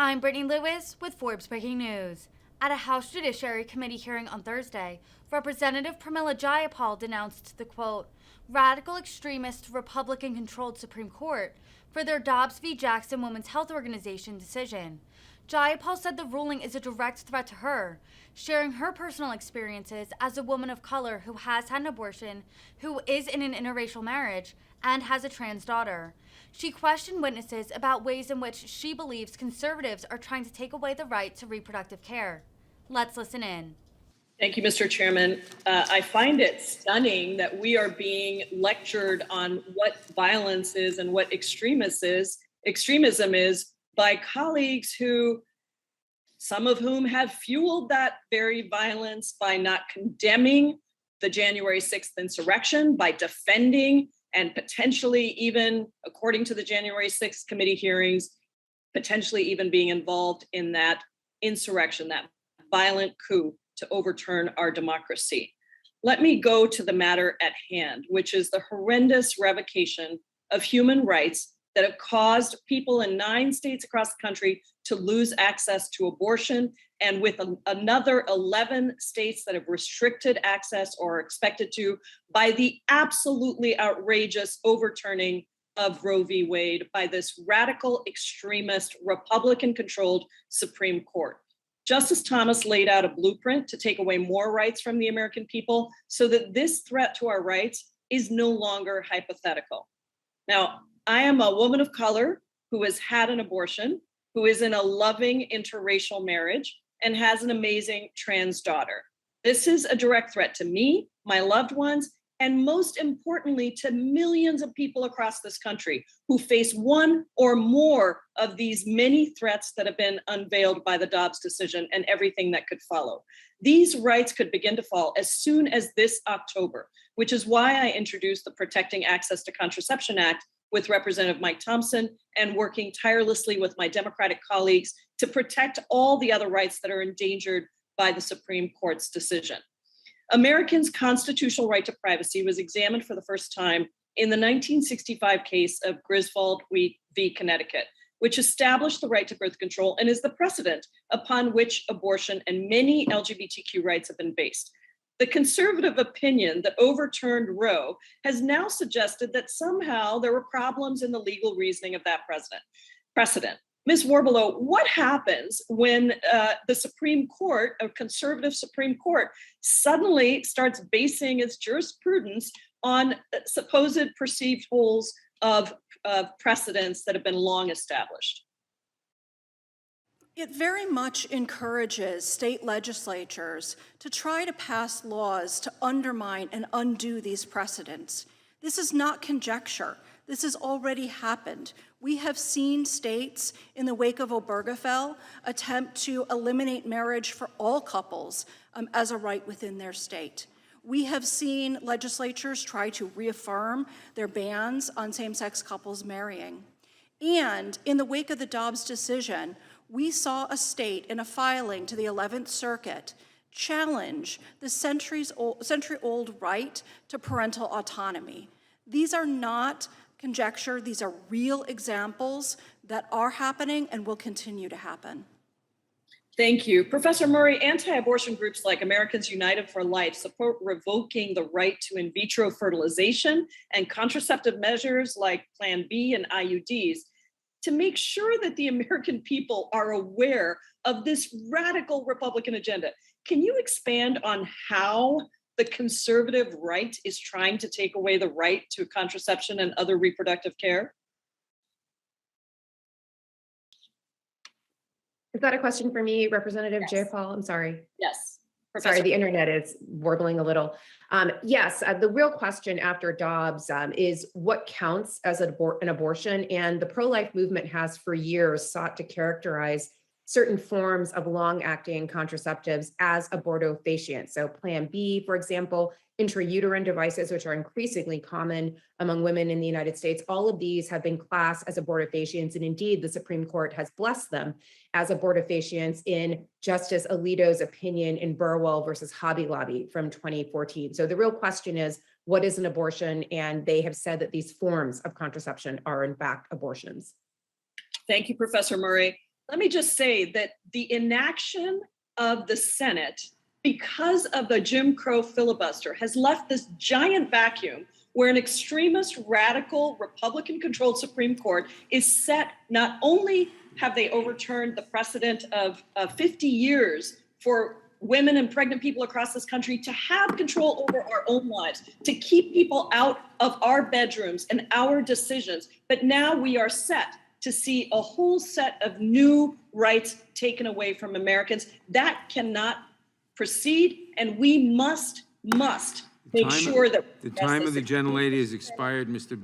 I'm Brittany Lewis with Forbes Breaking News. At a House Judiciary Committee hearing on Thursday, Representative Pramila Jayapal denounced the, quote, radical extremist Republican-controlled Supreme Court for their Dobbs v. Jackson Women's Health Organization decision. Jayapal said the ruling is a direct threat to her, sharing her personal experiences as a woman of color who has had an abortion, who is in an interracial marriage, and has a trans daughter. She questioned witnesses about ways in which she believes conservatives are trying to take away the right to reproductive care. Let's listen in. Thank you, Mr. Chairman. I find it stunning that we are being lectured on what violence is and what extremism is by colleagues who, some of whom have fueled that very violence by not condemning the January 6th insurrection, by defending and potentially even, according to the January 6th committee hearings, potentially even being involved in that insurrection, that violent coup to overturn our democracy. Let me go to the matter at hand, which is the horrendous revocation of human rights that have caused people in 9 states across the country to lose access to abortion, and with another 11 states that have restricted access or are expected to by the absolutely outrageous overturning of Roe v. Wade by this radical extremist Republican-controlled Supreme Court. Justice Thomas laid out a blueprint to take away more rights from the American people so that this threat to our rights is no longer hypothetical. Now, I am a woman of color who has had an abortion, who is in a loving interracial marriage, and has an amazing trans daughter. This is a direct threat to me, my loved ones, and most importantly, to millions of people across this country who face one or more of these many threats that have been unveiled by the Dobbs decision and everything that could follow. These rights could begin to fall as soon as this October, which is why I introduced the Protecting Access to Contraception Act with Representative Mike Thompson and working tirelessly with my Democratic colleagues to protect all the other rights that are endangered by the Supreme Court's decision. Americans' constitutional right to privacy was examined for the first time in the 1965 case of Griswold v. Connecticut, which established the right to birth control and is the precedent upon which abortion and many LGBTQ rights have been based. The conservative opinion that overturned Roe has now suggested that somehow there were problems in the legal reasoning of that precedent. Ms. Warbelow, what happens when the Supreme Court, a conservative Supreme Court, suddenly starts basing its jurisprudence on supposed perceived holes of precedents that have been long established? It very much encourages state legislatures to try to pass laws to undermine and undo these precedents. This is not conjecture. This has already happened. We have seen states in the wake of Obergefell attempt to eliminate marriage for all couples as a right within their state. We have seen legislatures try to reaffirm their bans on same-sex couples marrying. And in the wake of the Dobbs decision, we saw a state in a filing to the 11th Circuit challenge the century-old right to parental autonomy. These are not conjecture, these are real examples that are happening and will continue to happen. Thank you. Professor Murray, anti-abortion groups like Americans United for Life support revoking the right to in vitro fertilization and contraceptive measures like Plan B and IUDs to make sure that the American people are aware of this radical Republican agenda. Can you expand on how the conservative right is trying to take away the right to contraception and other reproductive care? Is that a question for me, Representative Yes. Jayapal? I'm sorry. Yes. Sorry, Professor. the internet is warbling a little. Yes, the real question after Dobbs is what counts as an abortion, and the pro-life movement has for years sought to characterize certain forms of long-acting contraceptives as abortifacient. So Plan B, for example, intrauterine devices, which are increasingly common among women in the United States, all of these have been classed as abortifacients, and indeed the Supreme Court has blessed them as abortifacients in Justice Alito's opinion in Burwell versus Hobby Lobby from 2014. So the real question is, what is an abortion? And they have said that these forms of contraception are in fact abortions. Thank you, Professor Murray. let me just say that the inaction of the Senate, because of the Jim Crow filibuster, has left this giant vacuum where an extremist, radical, Republican-controlled Supreme Court is set. Not only have they overturned the precedent of 50 years for women and pregnant people across this country to have control over our own lives, to keep people out of our bedrooms and our decisions, but now we are set to see a whole set of new rights taken away from Americans. That cannot proceed, and we must make sure that the time of the gentlelady has expired, Mr.